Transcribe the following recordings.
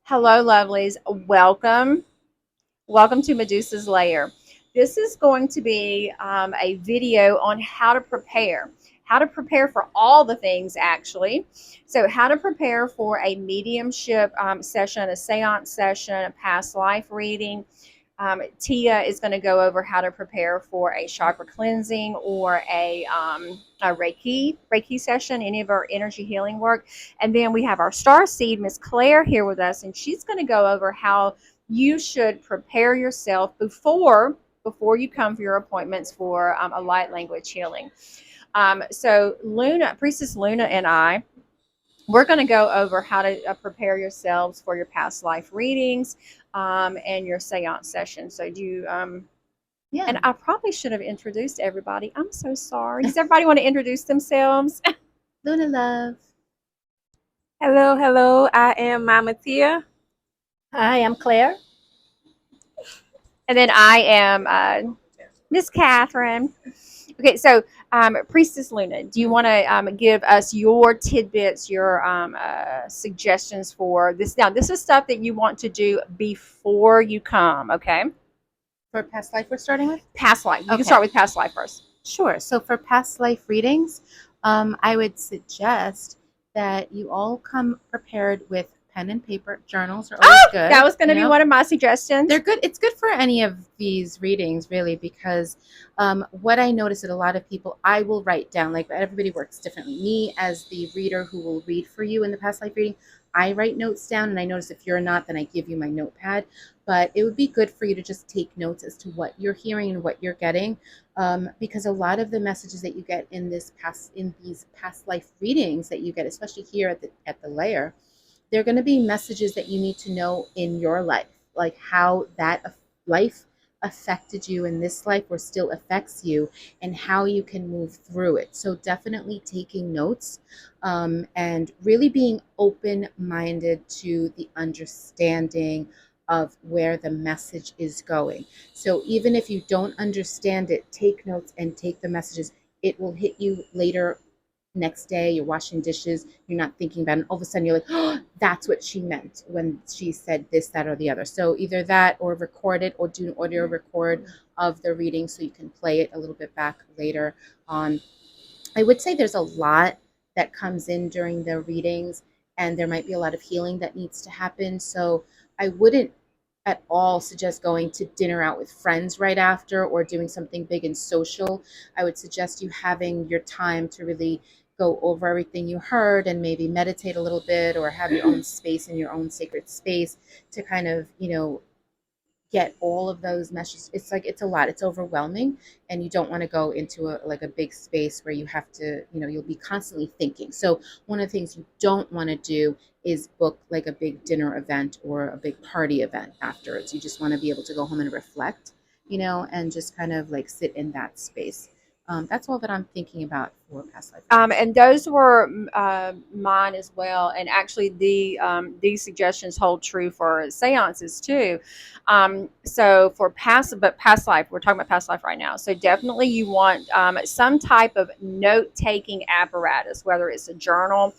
Hello, lovelies. Welcome. Welcome to Medusa's Lair. This is going to be a video on how to prepare for all the things, actually. So, how to prepare for a mediumship session, a seance session, a past life reading. Tia is going to go over how to prepare for a chakra cleansing or a Reiki session, any of our energy healing work. And then we have our star seed, Miss Claire, here with us, and she's going to go over how you should prepare yourself before you come for your appointments for a light language healing. So Luna, Priestess Luna, and we're going to go over how to prepare yourselves for your past life readings and your seance session. So do you, Yeah. and I probably should have introduced everybody. I'm so sorry. Does everybody want to introduce themselves? Luna Love. Hello, hello. I am Mama Tia. Hi, I'm Claire. And then I am Miss Catherine. Okay, so Priestess Luna, do you want to give us your tidbits, your suggestions for this? Now, this is stuff that you want to do before you come, okay? For past life, we're starting with? Past life. You can Okay. start with past life first. Sure. So for past life readings, I would suggest that you all come prepared with pen and paper. Journals are always good. That was going to you be know? one of my suggestions. They're good. It's good for any of these readings, really, because what I notice that a lot of people, I will write down, like everybody works differently. Me, as the reader who will read for you in the past life reading, I write notes down, and I notice if you're not, then I give you my notepad. But it would be good for you to just take notes as to what you're hearing and what you're getting, because a lot of the messages that you get in these past life readings that you get, especially here at the lair, they're going to be messages that you need to know in your life, like how that life affected you in this life or still affects you, and how you can move through it. So definitely taking notes, and really being open-minded to the understanding of where the message is going. So even if you don't understand it, take notes and take the messages. It will hit you later. Next day you're washing dishes, you're not thinking about it, and all of a sudden you're like, oh, that's what she meant when she said this, that, or the other. So either that, or record it, or do an audio record of the reading so you can play it a little bit back later on. I would say there's a lot that comes in during the readings, and there might be a lot of healing that needs to happen. So I wouldn't at all suggest going to dinner out with friends right after, or doing something big and social. I would suggest you having your time to really go over everything you heard, and maybe meditate a little bit, or have your own space in your own sacred space to kind of, get all of those messages. It's like, it's a lot, it's overwhelming, and you don't want to go into a big space where you have to, you'll be constantly thinking. So one of the things you don't want to do is book like a big dinner event or a big party event afterwards. You just want to be able to go home and reflect, and just kind of like sit in that space. That's all that I'm thinking about for past life. And those were mine as well. And actually, these suggestions hold true for seances too. So for past life, we're talking about past life right now. So definitely, you want some type of note-taking apparatus, whether it's a journal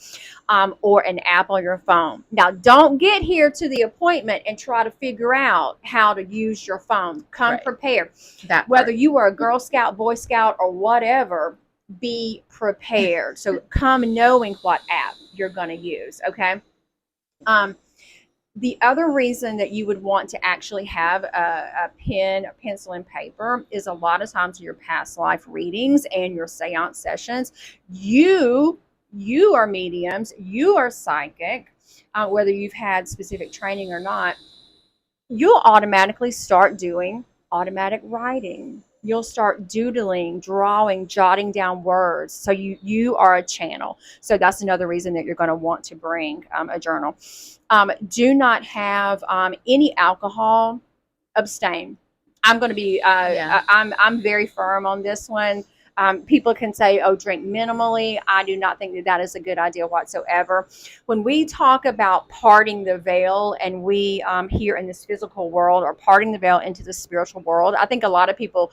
or an app on your phone. Now, don't get here to the appointment and try to figure out how to use your phone. Come Right. prepared. That Whether part. you are a Girl Scout, Boy Scout, or whatever, be prepared. So come knowing what app you're going to use. Okay. The other reason that you would want to actually have a pen, a pencil, and paper is a lot of times in your past life readings and your seance sessions, you are mediums, you are psychic, whether you've had specific training or not. You'll automatically start doing automatic writing. You'll start doodling, drawing, jotting down words. So you are a channel. So that's another reason that you're going to want to bring a journal. Do not have any alcohol. Abstain. I'm going to be. Yeah. I'm very firm on this one. People can say, oh, drink minimally. I do not think that that is a good idea whatsoever. When we talk about parting the veil, and we here in this physical world are parting the veil into the spiritual world, I think a lot of people,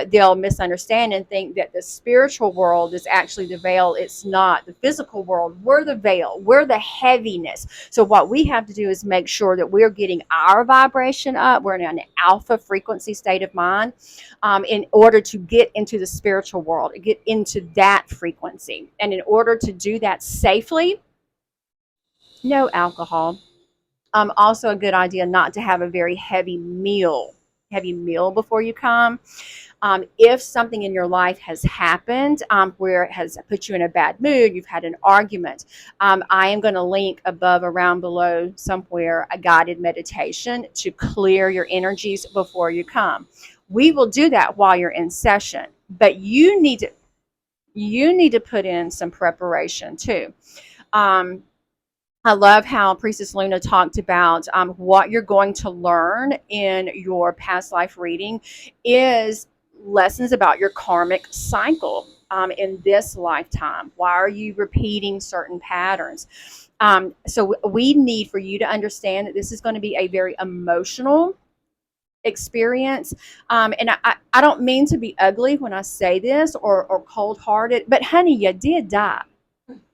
they'll misunderstand and think that the spiritual world is actually the veil. It's not. The physical world, we're the veil. We're the heaviness. So what we have to do is make sure that we're getting our vibration up. We're in an alpha frequency state of mind, in order to get into the spiritual world, get into that frequency. And in order to do that safely, no alcohol. Also a good idea not to have a very heavy meal before you come. If something in your life has happened, where it has put you in a bad mood, you've had an argument, I am going to link above, around, below, somewhere, a guided meditation to clear your energies before you come. We will do that while you're in session, but you need to put in some preparation too. I love how Priestess Luna talked about what you're going to learn in your past life reading is lessons about your karmic cycle in this lifetime. Why are you repeating certain patterns? So we need for you to understand that this is going to be a very emotional experience. And I don't mean to be ugly when I say this, or cold-hearted, but honey, you did die.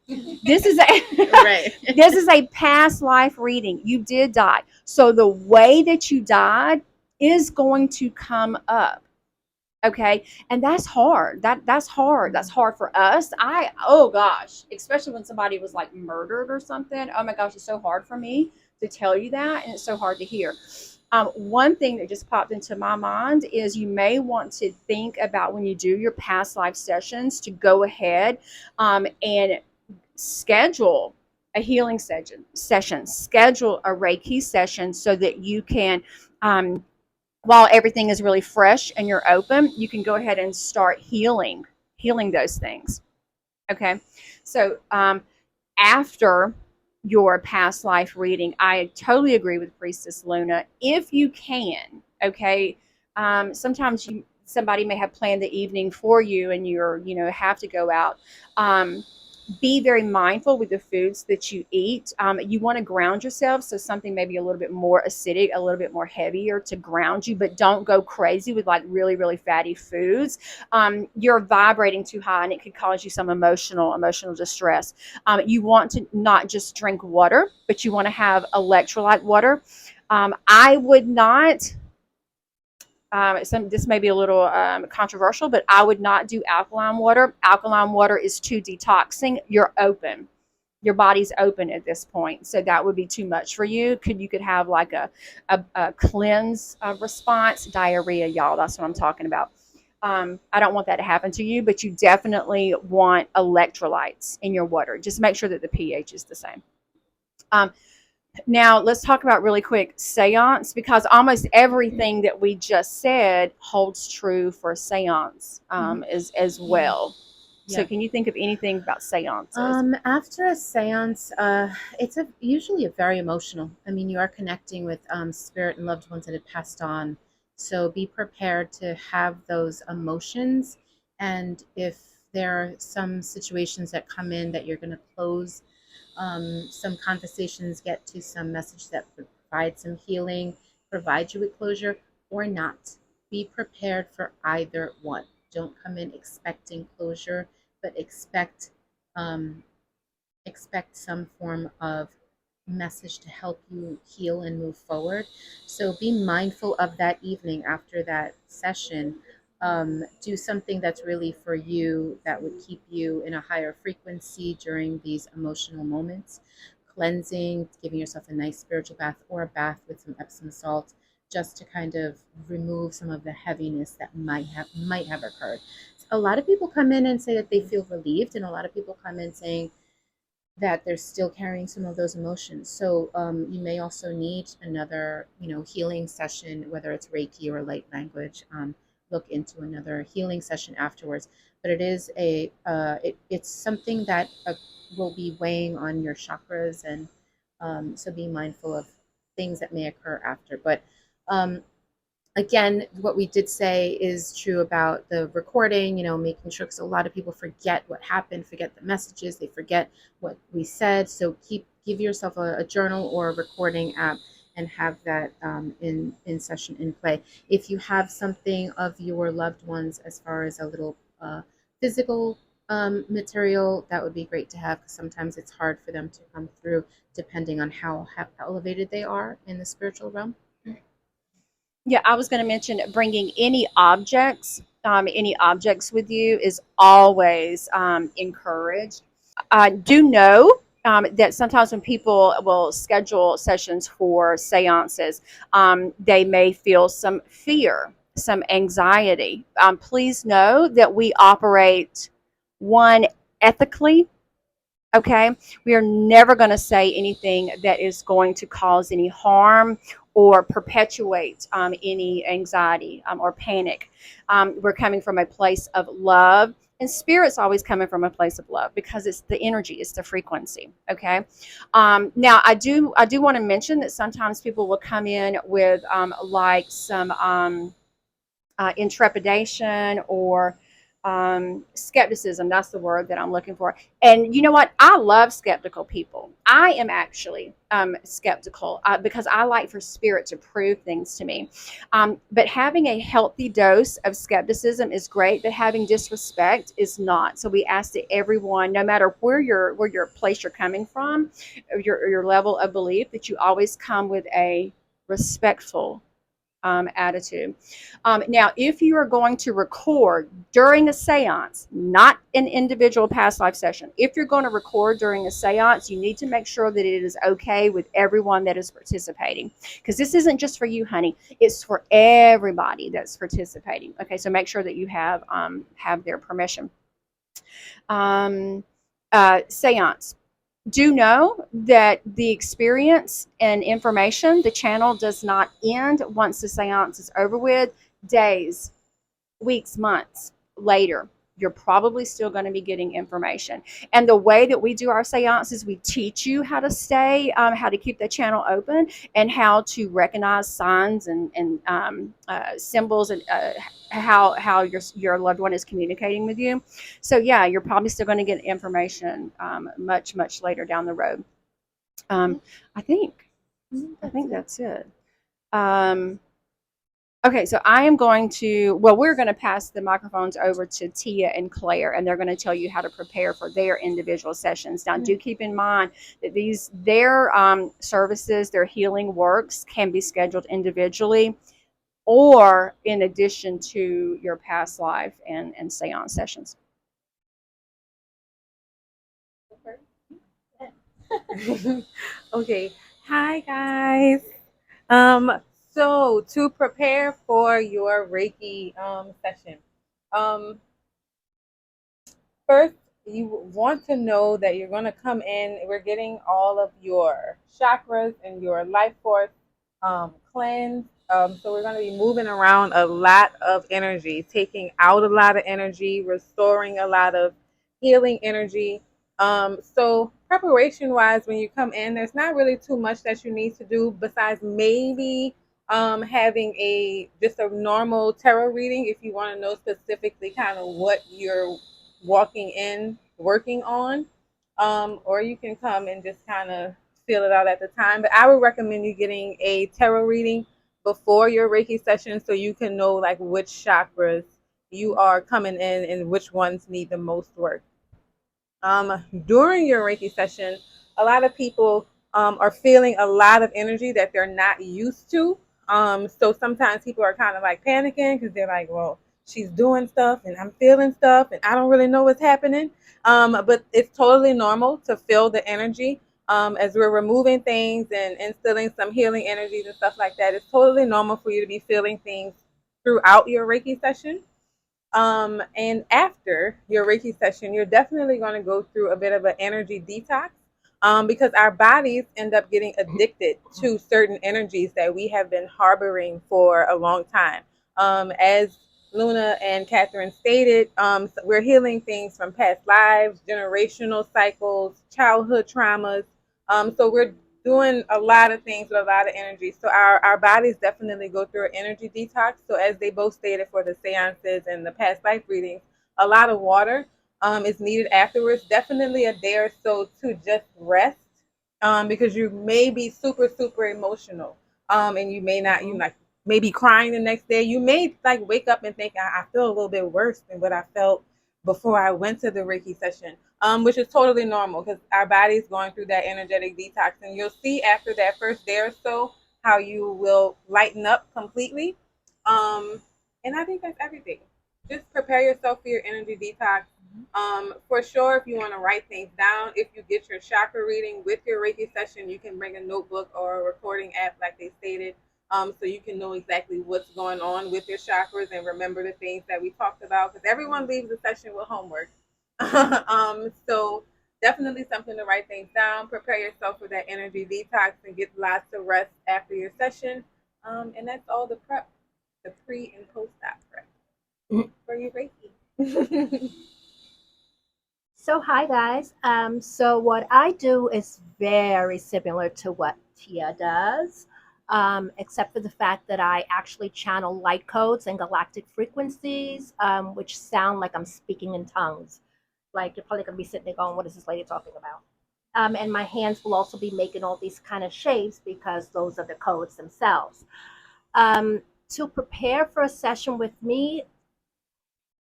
This is a Right. this is a past life reading. You did die. So the way that you died is going to come up. Okay? And that's hard. That's hard. That's hard for us. Oh gosh, especially when somebody was like murdered or something. Oh my gosh, it's so hard for me to tell you that, and it's so hard to hear. One thing that just popped into my mind is you may want to think about, when you do your past life sessions, to go ahead and schedule a healing session, schedule a Reiki session, so that you can, while everything is really fresh and you're open, you can go ahead and start healing those things. Okay. So after your past life reading, I totally agree with Priestess Luna. If you can, okay, sometimes somebody may have planned the evening for you, and have to go out. Be very mindful with the foods that you eat. You want to ground yourself, so something maybe a little bit more acidic, a little bit more heavier to ground you, but don't go crazy with like really, really fatty foods. You're vibrating too high, and it could cause you some emotional distress. You want to not just drink water, but you want to have electrolyte water. I would not. This may be a little controversial, but I would not do alkaline water. Alkaline water is too detoxing. You're open. Your body's open at this point, so that would be too much for you. You could have like a cleanse response, diarrhea, y'all. That's what I'm talking about. I don't want that to happen to you, but you definitely want electrolytes in your water. Just make sure that the pH is the same. Now, let's talk about really quick seance, because almost everything that we just said holds true for seance as well. Yeah. So can you think of anything about seances? After a seance, it's usually very emotional. I mean, you are connecting with spirit and loved ones that had passed on. So be prepared to have those emotions. And if there are some situations that come in that you're going to close, some conversations get to some message that provides some healing, provide you with closure, or not. Be prepared for either one. Don't come in expecting closure, but expect some form of message to help you heal and move forward. So be mindful of that evening after that session. Do something that's really for you, that would keep you in a higher frequency during these emotional moments. Cleansing, giving yourself a nice spiritual bath, or a bath with some Epsom salt, just to kind of remove some of the heaviness that might have occurred. A lot of people come in and say that they feel relieved, and a lot of people come in saying that they're still carrying some of those emotions. So you may also need another, healing session, whether it's Reiki or light language. Look into another healing session afterwards. But it is it's something that will be weighing on your chakras, and so be mindful of things that may occur after. But again, what we did say is true about the recording, making sure, because a lot of people forget what happened, forget the messages, they forget what we said. So give yourself a journal or a recording app and have that in session, in play. If you have something of your loved ones, as far as a little physical material, that would be great to have, because sometimes it's hard for them to come through depending on how elevated they are in the spiritual realm. Yeah, I was going to mention bringing any objects. Any objects with you is always encouraged. Do know that sometimes when people will schedule sessions for seances, they may feel some fear, some anxiety. Please know that we operate one ethically. Okay, we are never going to say anything that is going to cause any harm or perpetuate any anxiety or panic. We're coming from a place of love, and spirit's always coming from a place of love, because it's the energy, it's the frequency. Okay. Now I do want to mention that sometimes people will come in with like some intrepidation or skepticism. That's the word that I'm looking for. And you know what? I love skeptical people. I am actually skeptical because I like for spirit to prove things to me. But having a healthy dose of skepticism is great, but having disrespect is not. So we ask that everyone, no matter where your place you're coming from, or your level of belief, that you always come with a respectful attitude. Now, if you are going to record during a seance, not an individual past life session, if you're going to record during a seance, you need to make sure that it is okay with everyone that is participating. Because this isn't just for you, honey. It's for everybody that's participating. Okay, so make sure that you have their permission. Seance. Do know that the experience and information, the channel does not end once the seance is over with. Days, weeks, months later, you're probably still going to be getting information. And the way that we do our seances, we teach you how to stay, how to keep the channel open, and how to recognize signs and symbols, and how your loved one is communicating with you. So yeah, you're probably still going to get information much later down the road. Um, I think that's it. Um, Okay, so I am going to, well, we're going to pass the microphones over to Tia and Claire, and they're going to tell you how to prepare for their individual sessions. Now, do keep in mind that their services, their healing works can be scheduled individually or in addition to your past life and seance sessions. Okay. Hi, guys. So to prepare for your Reiki session, um, first you want to know that you're going to come in. We're getting all of your chakras and your life force cleansed. So we're going to be moving around a lot of energy, taking out a lot of energy, restoring a lot of healing energy. So preparation wise, when you come in, there's not really too much that you need to do besides maybe having just a normal tarot reading if you want to know specifically kind of what you're walking in working on. Or you can come and just kind of feel it out at the time. But I would recommend you getting a tarot reading before your Reiki session so you can know like which chakras you are coming in and which ones need the most work. During your Reiki session, a lot of people are feeling a lot of energy that they're not used to. So sometimes people are kind of like panicking because they're like, well, she's doing stuff and I'm feeling stuff and I don't really know what's happening. But it's totally normal to feel the energy as we're removing things and instilling some healing energies and stuff like that. It's totally normal for you to be feeling things throughout your Reiki session. And after your Reiki session, you're definitely going to go through a bit of an energy detox because our bodies end up getting addicted to certain energies that we have been harboring for a long time. As Luna and Catherine stated, we're healing things from past lives, generational cycles, childhood traumas. So we're doing a lot of things with a lot of energy. So our bodies definitely go through an energy detox. So as they both stated for the seances and the past life readings, a lot of water is needed afterwards. Definitely a day or so to just rest, because you may be super super emotional, and you may not, you like maybe crying the next day. You may like wake up and think, I feel a little bit worse than what I felt before I went to the Reiki session, which is totally normal because our body's going through that energetic detox. And you'll see after that first day or so how you will lighten up completely. And I think that's everything. Just prepare yourself for your energy detox. For sure, if you want to write things down, if you get your chakra reading with your Reiki session, you can bring a notebook or a recording app, like they stated, so you can know exactly what's going on with your chakras and remember the things that we talked about. Because everyone leaves the session with homework. So definitely something to write things down. Prepare yourself for that energy detox and get lots of rest after your session. And that's all the prep, the pre and post op prep for your Reiki. So hi guys. So what I do is very similar to what Tia does, except for the fact that I actually channel light codes and galactic frequencies, which sound like I'm speaking in tongues. Like you're probably gonna be sitting there going, "What is this lady talking about?" And my hands will also be making all these kind of shapes because those are the codes themselves. To prepare for a session with me,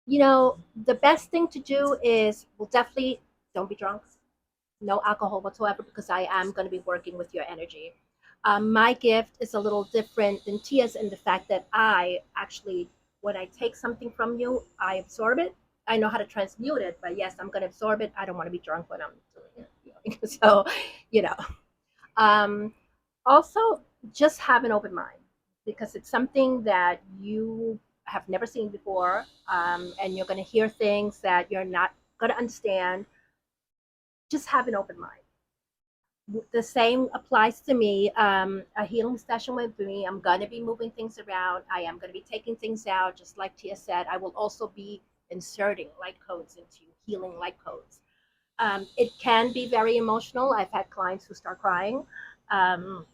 the best thing to do is, well, definitely don't be drunk, no alcohol whatsoever, because I am going to be working with your energy. My gift is a little different than Tia's in the fact that I actually, when I take something from you, I absorb it. I know how to transmute it, but yes, I'm going to absorb it. I don't want to be drunk when I'm doing it. So, you know. Um, Also, just have an open mind because it's something that you have never seen before, and you're going to hear things that you're not going to understand. Just have an open mind. The same applies to me. A healing session with me, I'm going to be moving things around. I am going to be taking things out, just like Tia said. I will also be inserting light codes into you, healing light codes. It can be very emotional. I've had clients who start crying. Um,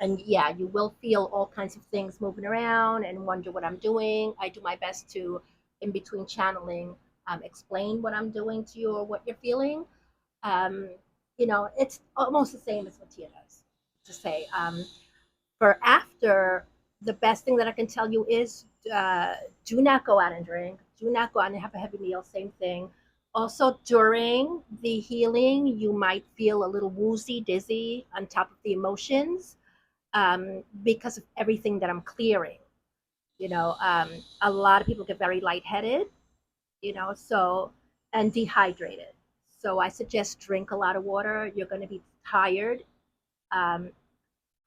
and yeah, you will feel all kinds of things moving around and wonder what I'm doing. I do my best to, in between channeling, explain what I'm doing to you or what you're feeling. Um, it's almost the same as what Tia does to say. For after, the best thing that I can tell you is, do not go out and drink. Do not go out and have a heavy meal. Same thing. Also, during the healing, you might feel a little woozy, dizzy on top of the emotions, because of everything that I'm clearing. A lot of people get very lightheaded, so, and dehydrated. So I suggest drink a lot of water. You're going to be tired. Um,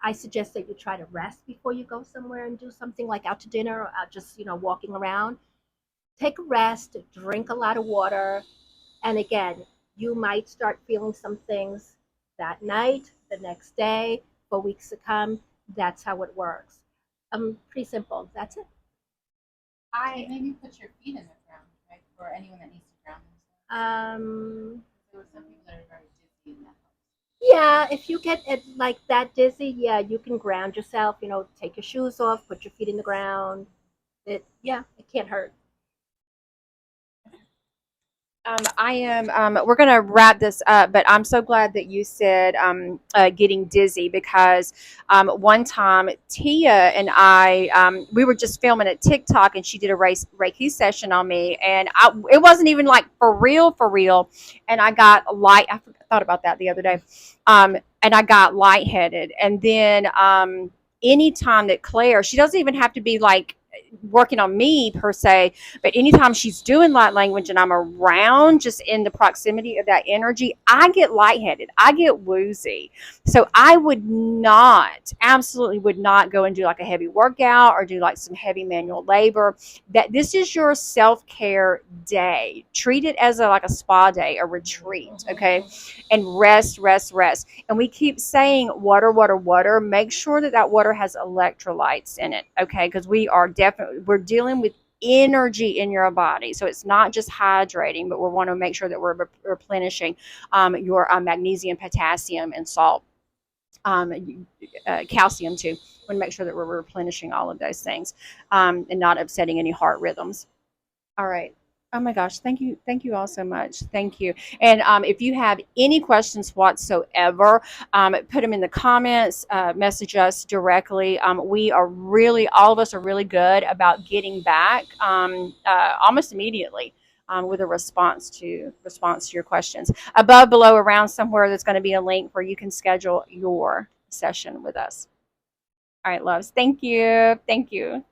I suggest that you try to rest before you go somewhere and do something like out to dinner or out just, walking around. Take a rest, drink a lot of water. And again, you might start feeling some things that night, the next day, for weeks to come. That's how it works. Pretty simple. That's it. So maybe put your feet in the ground, right? For anyone that needs to ground themselves. There are some people that are very dizzy in that. Yeah, if you get it like that dizzy, yeah, you can ground yourself. Take your shoes off, put your feet in the ground. It can't hurt. I am. We're going to wrap this up, but I'm so glad that you said getting dizzy because one time Tia and I, we were just filming a TikTok and she did a Reiki session on me, and it wasn't even like for real. And I got light. Thought about that the other day, and I got lightheaded. And then anytime that Claire, she doesn't even have to be like working on me per se, but anytime she's doing light language and I'm around, just in the proximity of that energy, I get lightheaded. I get woozy. So I would not, absolutely would not go and do like a heavy workout or do like some heavy manual labor. That this is your self-care day. Treat it as like a spa day, a retreat, okay? And rest, rest, rest. And we keep saying water, water, water. Make sure that water has electrolytes in it, okay? Because we're dealing with energy in your body. So it's not just hydrating, but we want to make sure that we're replenishing your magnesium, potassium, and salt. calcium too. We want to make sure that we're replenishing all of those things, and not upsetting any heart rhythms. All right. Oh my gosh, thank you all so much. Thank you. And if you have any questions whatsoever, put them in the comments. Message us directly. We are really, all of us are really good about getting back almost immediately. With a response to your questions. Above, below, around somewhere, there's going to be a link where you can schedule your session with us. All right, loves. Thank you. Thank you.